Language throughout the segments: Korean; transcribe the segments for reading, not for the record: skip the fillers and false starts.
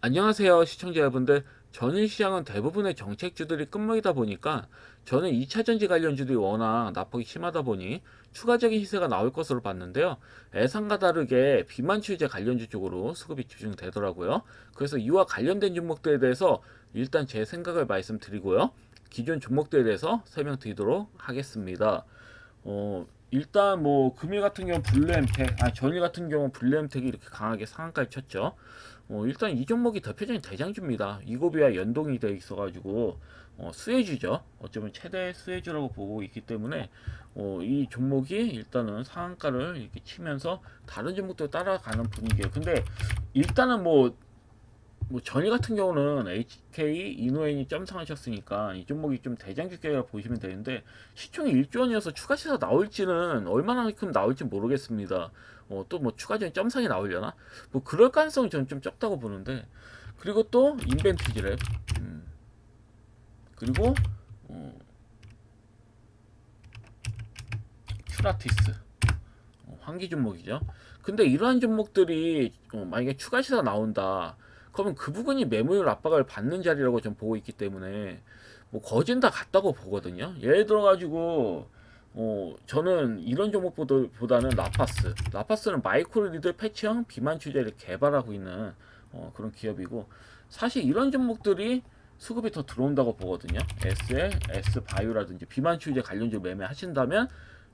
안녕하세요 시청자 여러분들. 전일시장은 대부분의 정책주들이 끝물이다 보니까 저는 2차전지 관련주들이 워낙 낙폭이 심하다 보니 추가적인 시세가 나올 것으로 봤는데요. 예상과 다르게 비만추제 관련주 쪽으로 수급이 집중되더라고요. 그래서 이와 관련된 종목들에 대해서 일단 제 생각을 말씀드리고요. 기존 종목들에 대해서 설명드리도록 하겠습니다. 일단 뭐 금일 같은 경우 블루엠텍, 전일 같은 경우 블루엠텍이 이렇게 강하게 상한가를 쳤죠. 일단 이 종목이 대표적인 대장주입니다. 이고비와 연동이 되어 있어가지고 수혜주죠. 어쩌면 최대 수혜주라고 보고 있기 때문에 이 종목이 일단은 상한가를 이렇게 치면서 다른 종목도 따라가는 분위기예요. 근데 일단은 뭐 전일 같은 경우는 HK 이노엔이 점상하셨으니까 이 종목이 좀 대장주격이라고 보시면 되는데 시총이 1조 원이어서 추가 시세가 나올지는 얼마나큼 나올지 모르겠습니다. 또 뭐 추가적인 점상이 나오려나? 뭐 그럴 가능성은 저는 좀 적다고 보는데, 그리고 또 인벤티지랩, 그리고 큐라티스, 환기 종목이죠. 근데 이러한 종목들이 만약에 추가 시세가 나온다, 그러면 그 부분이 매물 압박을 받는 자리라고 좀 보고 있기 때문에 뭐 거진 다 같다고 보거든요. 예를 들어 가지고 저는 이런 종목보다는 라파스는 마이크로리드 패치형 비만 추제를 개발하고 있는 그런 기업이고, 사실 이런 종목들이 수급이 더 들어온다고 보거든요. SL, S바이오라든지 비만 추제 관련주 매매하신다면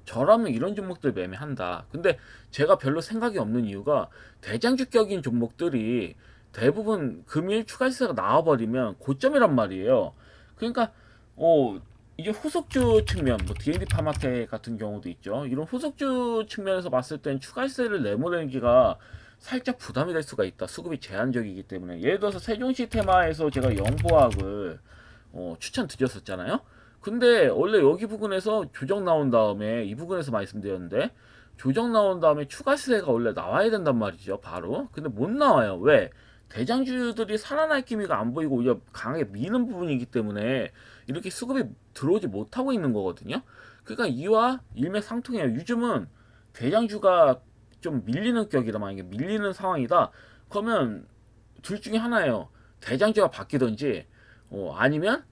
저라면 이런 종목들 매매한다. 근데 제가 별로 생각이 없는 이유가 대장주격인 종목들이 대부분 금일 추가 시세가 나와버리면 고점이란 말이에요. 그러니까 이게 후속주 측면, 뭐 D&D 파마텍 같은 경우도 있죠. 이런 후속주 측면에서 봤을 땐 추가 시세를 내몰기가 살짝 부담이 될 수가 있다. 수급이 제한적이기 때문에. 예를 들어서 세종시 테마에서 제가 영보학을 추천드렸었잖아요. 근데 원래 여기 부분에서 조정 나온 다음에 이 부분에서 말씀드렸는데, 조정 나온 다음에 추가 시세가 원래 나와야 된단 말이죠. 바로. 근데 못 나와요. 왜? 대장주들이 살아날 기미가 안 보이고 오히려 강하게 미는 부분이기 때문에 이렇게 수급이 들어오지 못하고 있는 거거든요. 그러니까 이와 일맥상통해요. 요즘은 대장주가 좀 밀리는 격이다. 만약에 밀리는 상황이다, 그러면 둘 중에 하나예요. 대장주가 바뀌든지 아니면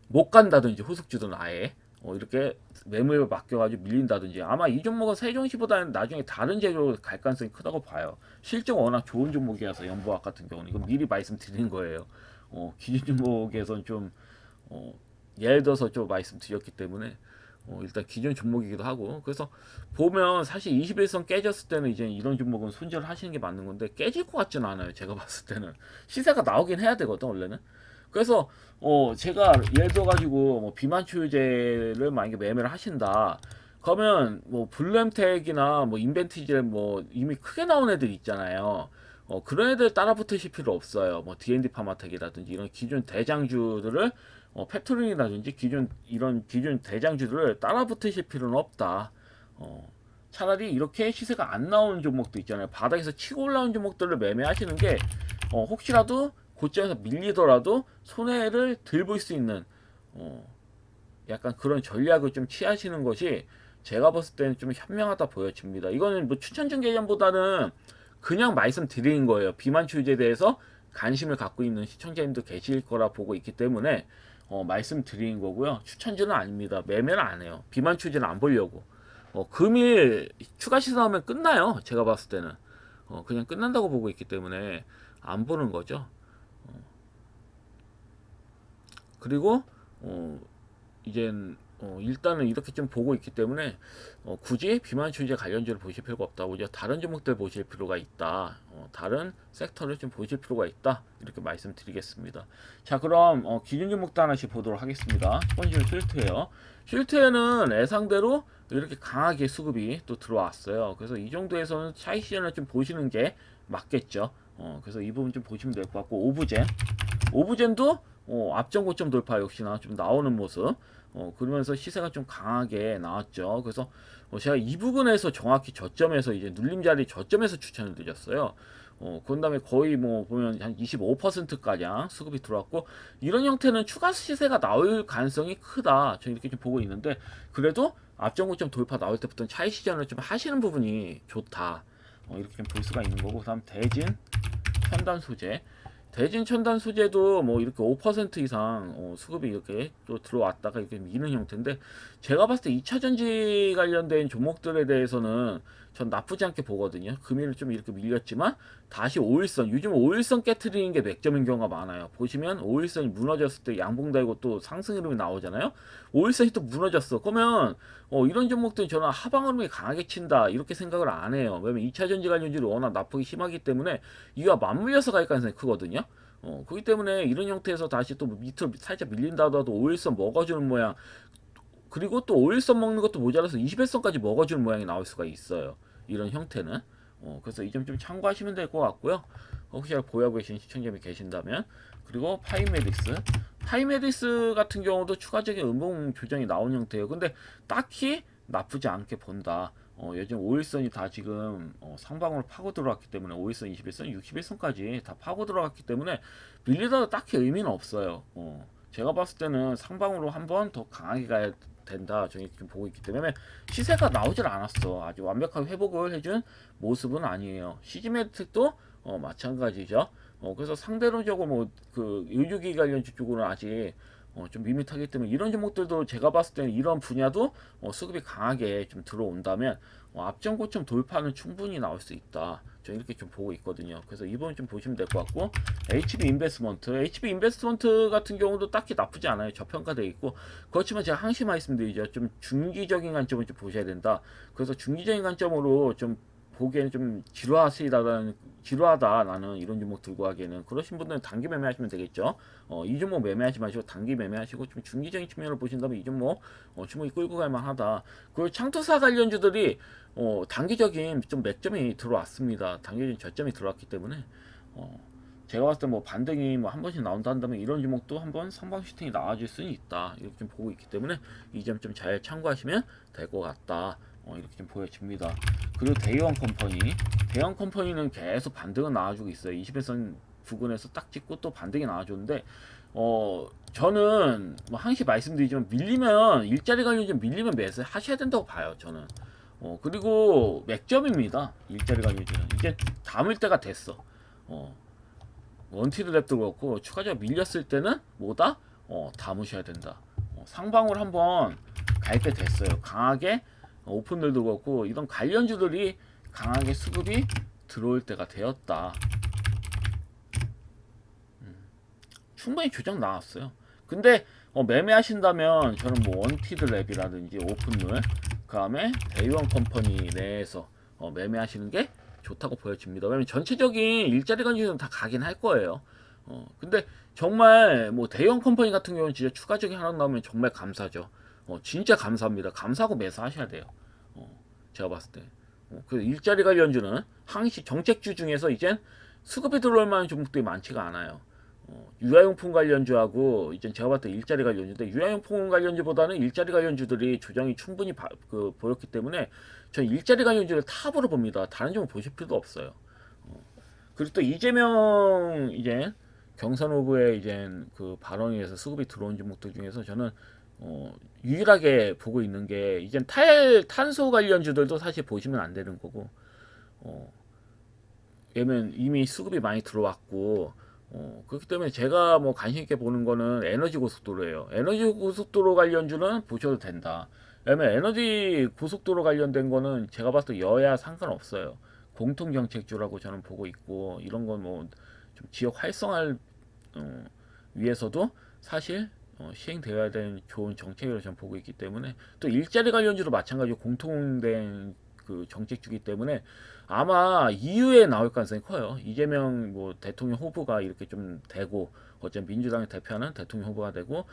못 간다든지, 후속주든 아예 이렇게 매물을 맡겨가지고 밀린다든지. 아마 이 종목은 세종시보다는 나중에 다른 재료로 갈 가능성이 크다고 봐요. 실적 워낙 좋은 종목이라서. 연보학 같은 경우는 이건 미리 말씀드린 거예요. 기존 종목에선 좀 예를 들어서 좀 말씀드렸기 때문에 일단 기존 종목이기도 하고. 그래서 보면 사실 21선 깨졌을 때는 이제 이런 종목은 손절을 하시는 게 맞는 건데 깨질 것 같지는 않아요. 제가 봤을 때는 시세가 나오긴 해야 되거든 원래는. 그래서 제가 예를 들어 가지고 뭐 비만추제를 만약에 매매를 하신다, 그러면 뭐 블루엠텍이나 뭐 인벤티지를 뭐 이미 크게 나온 애들 있잖아요. 그런 애들 따라 붙으실 필요 없어요. 뭐 D&D 파마텍이라든지 이런 기존 대장주들을 팩토링이라든지 이런 기존 대장주들을 따라 붙으실 필요는 없다. 차라리 이렇게 시세가 안 나오는 종목도 있잖아요. 바닥에서 치고 올라온 종목들을 매매하시는 게 혹시라도 고점에서 밀리더라도 손해를 덜 볼 수 있는 약간 그런 전략을 좀 취하시는 것이 제가 봤을 때는 좀 현명하다 보여집니다. 이거는 뭐 추천중 개념보다는 그냥 말씀드리는 거예요. 비만추제에 대해서 관심을 갖고 있는 시청자님도 계실 거라 보고 있기 때문에 말씀드리는 거고요. 추천주는 아닙니다. 매매는 안 해요. 비만추제는 안 보려고. 금일 추가 시세 나오면 끝나요. 제가 봤을 때는 그냥 끝난다고 보고 있기 때문에 안 보는 거죠. 그리고 이젠 일단은 이렇게 좀 보고 있기 때문에 굳이 비만추제 관련주를 보실 필요가 없다. 오히려 다른 종목들 보실 필요가 있다. 다른 섹터를 좀 보실 필요가 있다. 이렇게 말씀드리겠습니다. 자, 그럼 기준 종목도 하나씩 보도록 하겠습니다. 첫 번째는 쉴트웨어. 쉴트웨어는 예상대로 이렇게 강하게 수급이 또 들어왔어요. 그래서 이 정도에서는 차익 시전을 좀 보시는 게 맞겠죠. 그래서 이 부분 좀 보시면 될 것 같고, 오브젠도 앞전 고점 돌파 역시나 좀 나오는 모습. 그러면서 시세가 좀 강하게 나왔죠. 그래서 제가 이 부분에서 정확히 저점에서 이제 눌림자리 저점에서 추천을 드렸어요. 그 다음에 거의 뭐 보면 한 25%가량 수급이 들어왔고, 이런 형태는 추가 시세가 나올 가능성이 크다. 저는 이렇게 좀 보고 있는데, 그래도 앞전고점 돌파 나올 때부터 차익 시전을 좀 하시는 부분이 좋다. 이렇게 좀 볼 수가 있는 거고, 그 다음 대진 첨단 소재. 대진 첨단 소재도 뭐 이렇게 5% 이상 수급이 이렇게 또 들어왔다가 이렇게 미는 형태인데, 제가 봤을 때 2차 전지 관련된 종목들에 대해서는 전 나쁘지 않게 보거든요. 금일을 좀 이렇게 밀렸지만 다시 5일선, 요즘 5일선 깨트리는 게 맥점인 경우가 많아요. 보시면 5일선이 무너졌을 때 양봉달고 또 상승 흐름이 나오잖아요. 5일선이 또 무너졌어. 그러면 이런 종목들은 저는 하방 흐름이 강하게 친다 이렇게 생각을 안 해요. 왜냐면 2차 전지 관련주를 워낙 나쁘기 심하기 때문에 이와 맞물려서 갈 가능성이 크거든요. 그렇기 때문에 이런 형태에서 다시 또 밑으로 살짝 밀린다 하더라도 5일선 먹어주는 모양, 그리고 또 5일선 먹는 것도 모자라서 21선까지 먹어주는 모양이 나올 수가 있어요. 이런 형태는. 그래서 이 점 좀 참고하시면 될 것 같고요. 혹시 보유하고 계신 시청자분이 계신다면. 그리고 파이메디스 같은 경우도 추가적인 음봉 조정이 나온 형태예요. 근데 딱히 나쁘지 않게 본다. 요즘 5일선이 다 지금 상방으로 파고 들어왔기 때문에 5일선, 21선, 61선까지 다 파고 들어갔기 때문에 밀리더라도 딱히 의미는 없어요. 제가 봤을 때는 상방으로 한번 더 강하게 가야 된다. 저희 지금 보고 있기 때문에 시세가 나오질 않았어. 아주 완벽하게 회복을 해준 모습은 아니에요. 시즈메틱도 마찬가지죠. 그래서 상대론적으로 뭐 그 의료기 관련주 쪽으로는 아직 좀 밋밋하기 때문에 이런 종목들도 제가 봤을 때는 이런 분야도 수급이 강하게 좀 들어온다면 앞전 고점 돌파는 충분히 나올 수 있다. 저 이렇게 좀 보고 있거든요. 그래서 이 부분 좀 보시면 될 것 같고, HB 인베스트먼트 같은 경우도 딱히 나쁘지 않아요. 저평가되어 있고, 그렇지만 제가 항상 말씀드리죠. 좀 중기적인 관점을 좀 보셔야 된다. 그래서 중기적인 관점으로 좀 보기에는 좀 지루하다 나는 이런 종목 들고 하기에는, 그러신 분들은 단기 매매하시면 되겠죠. 이 종목 매매하지 마시고 단기 매매하시고 좀 중기적인 측면으로 보신다면 이 종목 주목이 끌고 갈 만하다. 그리고 창투사 관련주들이 단기적인 좀 맥점이 들어왔습니다. 단기적인 저점이 들어왔기 때문에 제가 봤을 때 뭐 반등이 뭐 한 번씩 나온다 한다면 이런 종목도 한번 상방 슈팅이 나와줄 수는 있다. 이렇게 좀 보고 있기 때문에 이 점 좀 잘 참고하시면 될 것 같다. 이렇게 좀 보여집니다. 그리고 대형 컴퍼니는 계속 반등은 나와주고 있어요. 21선 부근에서 딱 찍고 또 반등이 나와주는데, 저는 뭐 항시 말씀드리지만 밀리면 일자리 관련 좀 밀리면 매수 하셔야 된다고 봐요. 저는. 그리고 맥점입니다. 일자리 관련주는 이제 담을 때가 됐어. 원티드 랩도 그렇고 추가적으로 밀렸을 때는 뭐다? 담으셔야 된다. 상방으로 한번 갈 때 됐어요. 강하게 오픈들도 그렇고 이런 관련주들이 강하게 수급이 들어올 때가 되었다. 충분히 조정 나왔어요. 근데 매매하신다면 저는 뭐 원티드 랩이라든지 오픈물, 그 다음에 대형 컴퍼니 내에서 매매하시는 게 좋다고 보여집니다. 왜냐면 전체적인 일자리 관계는 다 가긴 할 거예요. 근데 정말 뭐 대형 컴퍼니 같은 경우는 진짜 추가적인 하나 나오면 정말 감사죠. 진짜 감사합니다. 감사하고 매수하셔야 돼요. 제가 봤을 때. 그 일자리 관련주는 항시 정책주 중에서 이젠 수급이 들어올 만한 종목들이 많지가 않아요. 유아용품 관련주하고 이제 제가 봤을 때 일자리 관련주인데, 유아용품 관련주보다는 일자리 관련주들이 조정이 충분히 보였기 때문에 전 일자리 관련주를 탑으로 봅니다. 다른 종목 보실 필요도 없어요. 그리고 또 이재명 이제 경선 후보의 이제 그 발언에 의해서 수급이 들어온 종목들 중에서 저는 유일하게 보고 있는 게 이제 탄소 관련주들도 사실 보시면 안 되는 거고, 왜냐면 이미 수급이 많이 들어왔고, 그렇기 때문에 제가 뭐 관심 있게 보는 거는 에너지 고속도로예요. 에너지 고속도로 관련주는 보셔도 된다. 왜냐면 에너지 고속도로 관련된 거는 제가 봤을 때 여야 상관없어요. 공통 정책주라고 저는 보고 있고, 이런 건 뭐 좀 지역 활성화를 위해서도 사실 시행되어야 되는 좋은 정책으로 저는 보고 있기 때문에, 또 일자리 관련주도 마찬가지로 공통된 그 정책주기 때문에 아마 이후에 나올 가능성이 커요. 이재명 뭐 대통령 후보가 이렇게 좀 되고, 어쨌든 민주당의 대표는 대통령 후보가 되고,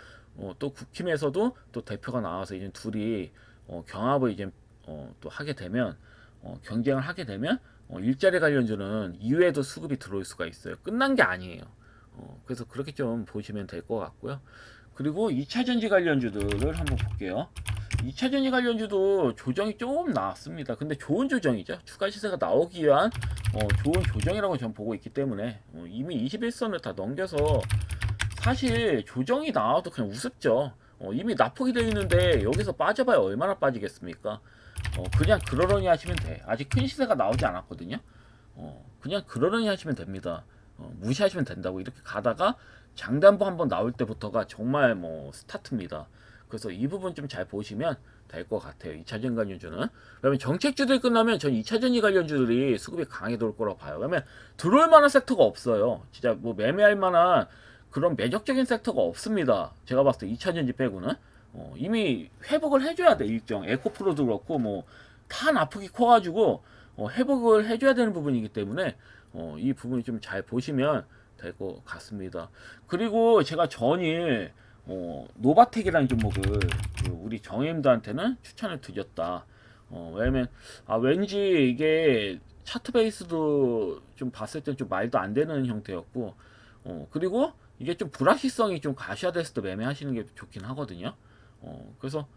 또 국힘에서도 또 대표가 나와서 이제 둘이 경합을 이제 또 하게 되면, 경쟁을 하게 되면 일자리 관련주는 이후에도 수급이 들어올 수가 있어요. 끝난 게 아니에요. 그래서 그렇게 좀 보시면 될 것 같고요. 그리고 2차 전지 관련주들을 한번 볼게요. 2차전지 관련주도 조정이 조금 나왔습니다. 근데 좋은 조정이죠. 추가 시세가 나오기 위한 좋은 조정이라고 저는 보고 있기 때문에 이미 21선을 다 넘겨서 사실 조정이 나와도 그냥 우습죠. 이미 납폭이 되어 있는데 여기서 빠져봐야 얼마나 빠지겠습니까? 그냥 그러려니 하시면 돼. 아직 큰 시세가 나오지 않았거든요. 그냥 그러려니 하시면 됩니다. 무시하시면 된다고. 이렇게 가다가 장단부 한번 나올 때부터가 정말 뭐 스타트입니다. 그래서 이 부분 좀 잘 보시면 될 것 같아요. 2차전 관련주는. 그러면 정책주들 끝나면 전 2차전지 관련주들이 수급이 강하게 들어올 거라고 봐요. 그러면 들어올 만한 섹터가 없어요. 진짜 뭐 매매할 만한 그런 매력적인 섹터가 없습니다. 제가 봤을 때 2차전지 빼고는 이미 회복을 해줘야 돼. 일정 에코프로도 그렇고 뭐 다 납폭이 커가지고 회복을 해줘야 되는 부분이기 때문에 이 부분이 좀 잘 보시면 될 것 같습니다. 그리고 제가 전일 노바텍이라는 종목을 우리 정혜임들한테는 추천을 드렸다. 왜냐면 왠지 이게 차트 베이스도 좀 봤을 땐 좀 말도 안 되는 형태였고 그리고 이게 좀 불확실성이 좀 가시화됐을 때 매매하시는 게 좋긴 하거든요. 그래서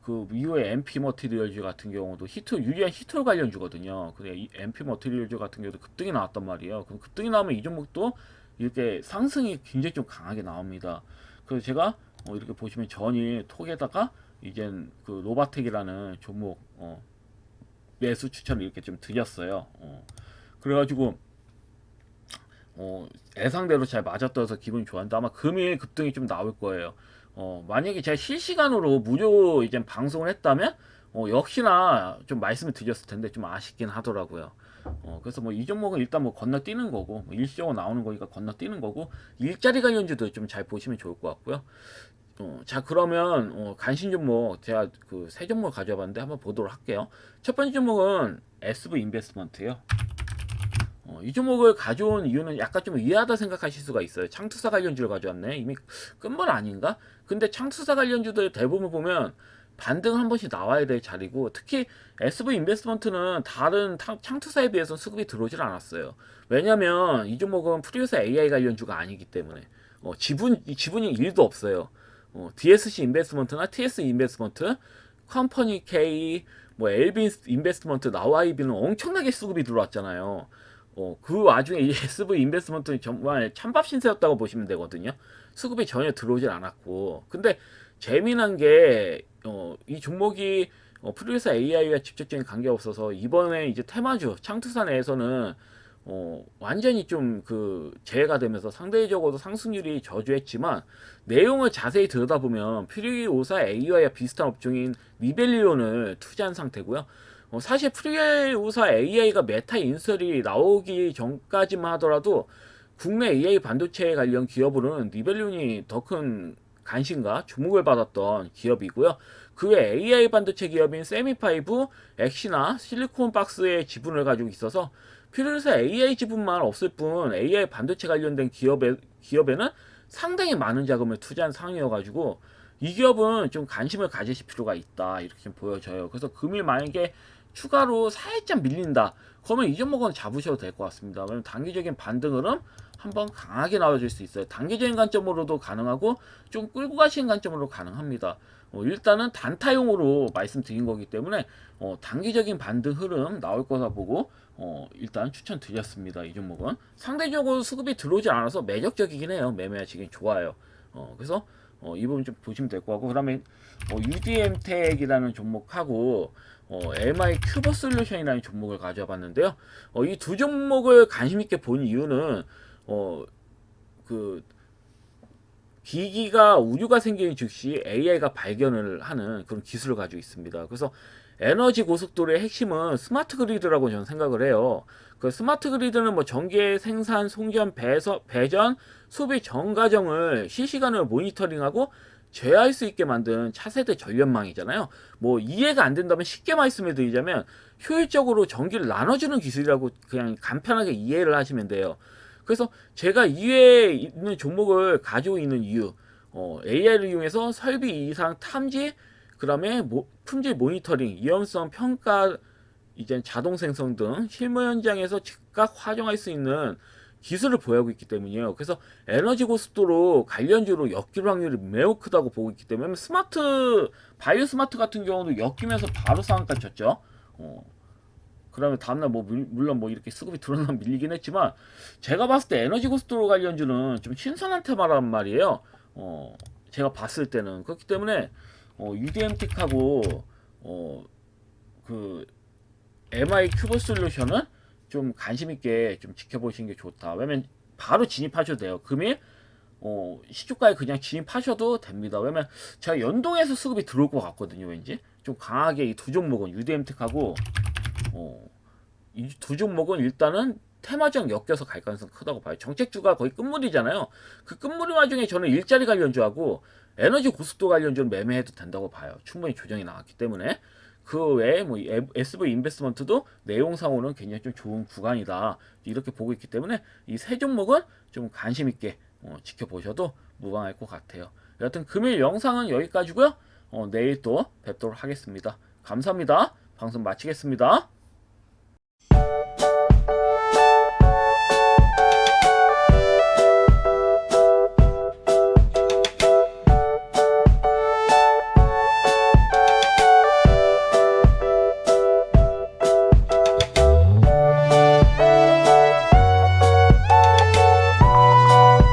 그 이후에 MP 머티리얼즈 같은 경우도 유리한 히트 관련주거든요. 근데 이 MP 머티리얼즈 같은 경우도 급등이 나왔단 말이에요. 그럼 급등이 나오면 이 종목도 이렇게 상승이 굉장히 좀 강하게 나옵니다. 그래서 제가 이렇게 보시면 전일 톡에다가 이젠 그 로바텍이라는 종목 매수 추천을 이렇게 좀 드렸어요. 그래가지고 예상대로 잘 맞았더라서 기분이 좋았는데 아마 금일 급등이 좀 나올 거예요. 만약에 제가 실시간으로 무료 이제 방송을 했다면 역시나 좀 말씀을 드렸을 텐데 좀 아쉽긴 하더라고요. 그래서 뭐 이 종목은 일단 뭐 건너뛰는 거고 뭐 일시적으로 나오는 거니까 건너뛰는 거고 일자리 관련주도 좀 잘 보시면 좋을 것 같고요. 자 그러면 간신 종목 제가 그 세 종목 가져봤는데 한번 보도록 할게요. 첫 번째 종목은 SV 인베스트먼트예요. 이 종목을 가져온 이유는 약간 좀 의아하다 생각하실 수가 있어요. 창투사 관련주를 가져왔네. 이미 끝물 아닌가? 근데 창투사 관련주들 대부분 보면 반등 한 번씩 나와야 될 자리고 특히 SV 인베스트먼트는 다른 창투사에 비해서 수급이 들어오질 않았어요. 왜냐면 이 종목은 프리우스 AI 관련주가 아니기 때문에 지분이 1도 없어요. DSC 인베스트먼트나 TS 인베스트먼트, 컴퍼니 K, 뭐 엘빈 인베스트먼트, 나와이비는 엄청나게 수급이 들어왔잖아요. 그 와중에 이 SV 인베스트먼트는 정말 찬밥 신세였다고 보시면 되거든요. 수급이 전혀 들어오질 않았고. 근데 재미난 게, 이 종목이 프리우스 AI와 직접적인 관계가 없어서 이번에 이제 테마주, 창투사 내에서는 완전히 좀 그 재해가 되면서 상대적으로 상승률이 저조했지만 내용을 자세히 들여다보면 프리오사 AI와 비슷한 업종인 리벨리온을 투자한 상태고요. 사실 프리오사 AI가 메타 인설이 나오기 전까지만 하더라도 국내 AI 반도체 관련 기업으로는 리벨리온이 더 큰 관심과 주목을 받았던 기업이고요. 그 외 AI 반도체 기업인 세미파이브, 엑시나, 실리콘박스의 지분을 가지고 있어서 필요해서 AI 지분만 없을 뿐 AI 반도체 관련된 기업에는 상당히 많은 자금을 투자한 상황이어가지고 이 기업은 좀 관심을 가지실 필요가 있다 이렇게 좀 보여져요. 그래서 금일 만약에 추가로 살짝 밀린다 그러면 이 종목은 잡으셔도 될 것 같습니다. 왜냐면 단기적인 반등 흐름 한번 강하게 나와줄 수 있어요. 단기적인 관점으로도 가능하고 좀 끌고 가시는 관점으로 가능합니다. 일단은 단타용으로 말씀드린 거기 때문에 단기적인 반등 흐름 나올 거다 보고 일단 추천드렸습니다. 이 종목은 상대적으로 수급이 들어오지 않아서 매력적이긴 해요. 매매하시기 좋아요. 그래서 이 부분 좀 보시면 될 것 같고 그다음에 UDM텍이라는 종목하고 MI 큐버 솔루션이라는 종목을 가져와 봤는데요. 이 두 종목을 관심 있게 본 이유는 그 기기가 우류가 생기는 즉시 AI가 발견을 하는 그런 기술을 가지고 있습니다. 그래서 에너지 고속도로의 핵심은 스마트 그리드라고 저는 생각을 해요. 그 스마트 그리드는 뭐 전기의 생산, 송전, 배전, 소비 전 과정을 실시간으로 모니터링하고 제어할 수 있게 만든 차세대 전력망이잖아요. 뭐 이해가 안 된다면 쉽게 말씀을 드리자면 효율적으로 전기를 나눠주는 기술이라고 그냥 간편하게 이해를 하시면 돼요. 그래서 제가 이외에 있는 종목을 가지고 있는 이유, AI를 이용해서 설비 이상 탐지, 그 다음에 품질 모니터링, 위험성 평가, 이제 자동 생성 등 실무 현장에서 즉각 활용할 수 있는 기술을 보유하고 있기 때문이에요. 그래서 에너지 고속도로 관련주로 엮일 확률이 매우 크다고 보고 있기 때문에 스마트 바이오 스마트 같은 경우도 엮이면서 바로 상한가 쳤죠. 그러면 다음날 뭐 물론 뭐 이렇게 수급이 드러나면 밀리긴 했지만 제가 봤을 때 에너지 고속도로 관련주는 좀 신선한 테마란 말이에요. 제가 봤을 때는 그렇기 때문에 UDM틱하고 그 MI 큐브 솔루션은 좀 관심 있게 좀 지켜보시는 게 좋다. 왜냐면 바로 진입하셔도 돼요. 금일 시초가에 그냥 진입하셔도 됩니다. 왜냐면 제가 연동해서 수급이 들어올 것 같거든요. 왠지 좀 강하게 이 두 종목은 UDM틱하고 이 두 종목은 일단은 테마적 엮여서 갈 가능성 크다고 봐요. 정책주가 거의 끝물이잖아요. 그 끝물이 와중에 저는 일자리 관련주하고 에너지 고속도 관련주는 매매해도 된다고 봐요. 충분히 조정이 나왔기 때문에. 그 외에 뭐 SV 인베스트먼트도 내용상으로는 굉장히 좀 좋은 구간이다. 이렇게 보고 있기 때문에 이 세 종목은 좀 관심 있게 지켜보셔도 무방할 것 같아요. 여하튼 금일 영상은 여기까지고요. 내일 또 뵙도록 하겠습니다. 감사합니다. 방송 마치겠습니다.